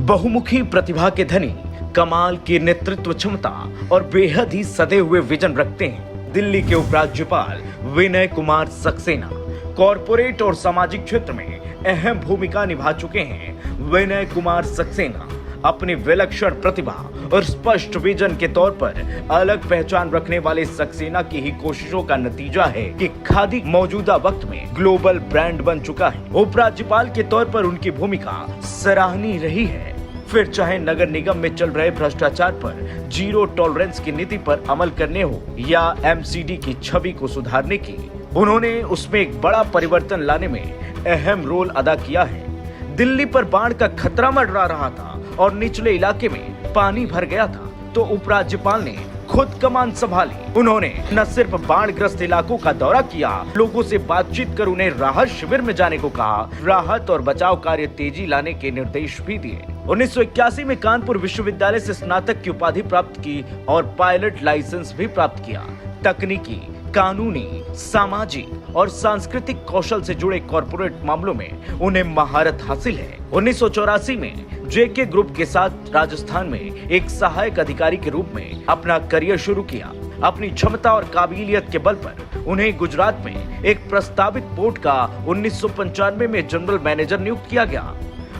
बहुमुखी प्रतिभा के धनी, कमाल की नेतृत्व क्षमता और बेहद ही सधे हुए विजन रखते हैं दिल्ली के उपराज्यपाल विनय कुमार सक्सेना। कॉरपोरेट और सामाजिक क्षेत्र में अहम भूमिका निभा चुके हैं विनय कुमार सक्सेना। अपनी विलक्षण प्रतिभा और स्पष्ट विजन के तौर पर अलग पहचान रखने वाले सक्सेना की ही कोशिशों का नतीजा है कि खादी मौजूदा वक्त में ग्लोबल ब्रांड बन चुका है। उपराज्यपाल के तौर पर उनकी भूमिका सराहनीय रही है। फिर चाहे नगर निगम में चल रहे भ्रष्टाचार पर जीरो टॉलरेंस की नीति पर अमल करने हो या एमसीडी की छवि को सुधारने की, उन्होंने उसमें एक बड़ा परिवर्तन लाने में अहम रोल अदा किया है। दिल्ली पर बाढ़ का खतरा मंडरा रहा था और निचले इलाके में पानी भर गया था, तो उपराज्यपाल ने खुद कमान संभाली। उन्होंने न सिर्फ बाढ़ग्रस्त इलाकों का दौरा किया, लोगों से बातचीत कर उन्हें राहत शिविर में जाने को कहा, राहत और बचाव कार्य तेजी लाने के निर्देश भी दिए। 1981 में कानपुर विश्वविद्यालय से स्नातक की उपाधि प्राप्त की और पायलट लाइसेंस भी प्राप्त किया। तकनीकी, कानूनी, सामाजिक और सांस्कृतिक कौशल से जुड़े कॉर्पोरेट मामलों में उन्हें महारत हासिल है। 1984 में जेके ग्रुप के साथ राजस्थान में एक सहायक अधिकारी के रूप में अपना करियर शुरू किया। अपनी क्षमता और काबिलियत के बल पर उन्हें गुजरात में एक प्रस्तावित पोर्ट का 1995 में जनरल मैनेजर नियुक्त किया गया।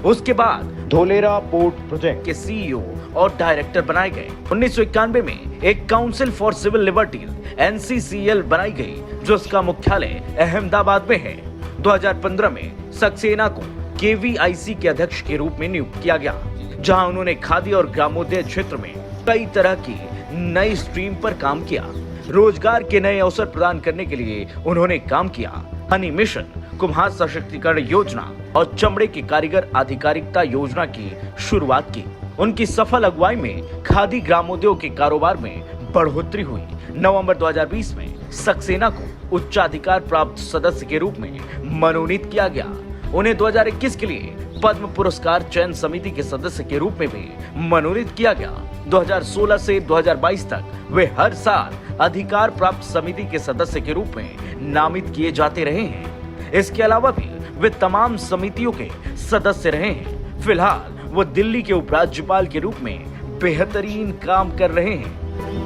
उसके बाद धोलेरा पोर्ट प्रोजेक्ट के सीईओ और डायरेक्टर बनाए गए। 1991 में एक council for civil liberties NCCL बनाई गई, जो उसका मुख्यालय अहमदाबाद में है। 2015 में सक्सेना को KVIC के अध्यक्ष के रूप में नियुक्त किया गया, जहां उन्होंने खादी और ग्रामोद्योग क्षेत्र में कई तरह की नई स्ट्रीम पर काम किया। रोजगार के नए अवसर प्रदान करने के लिए उन्होंने काम किया। हनी मिशन, कुम्हार सशक्तिकरण योजना और चमड़े के कारीगर आधिकारिकता योजना की शुरुआत की। उनकी सफल अगुवाई में खादी ग्रामोद्योग के कारोबार में बढ़ोतरी हुई। नवंबर 2020 में सक्सेना को उच्चाधिकार प्राप्त सदस्य के रूप में मनोनीत किया गया। उन्हें 2021 के लिए पद्म पुरस्कार चयन समिति के सदस्य के रूप में भी मनोनीत किया गया। 2016 से 2022 तक वे हर साल अधिकार प्राप्त समिति के सदस्य के रूप में नामित किए जाते रहे हैं। इसके अलावा भी वे तमाम समितियों के सदस्य रहे हैं। फिलहाल वो दिल्ली के उपराज्यपाल के रूप में बेहतरीन काम कर रहे हैं।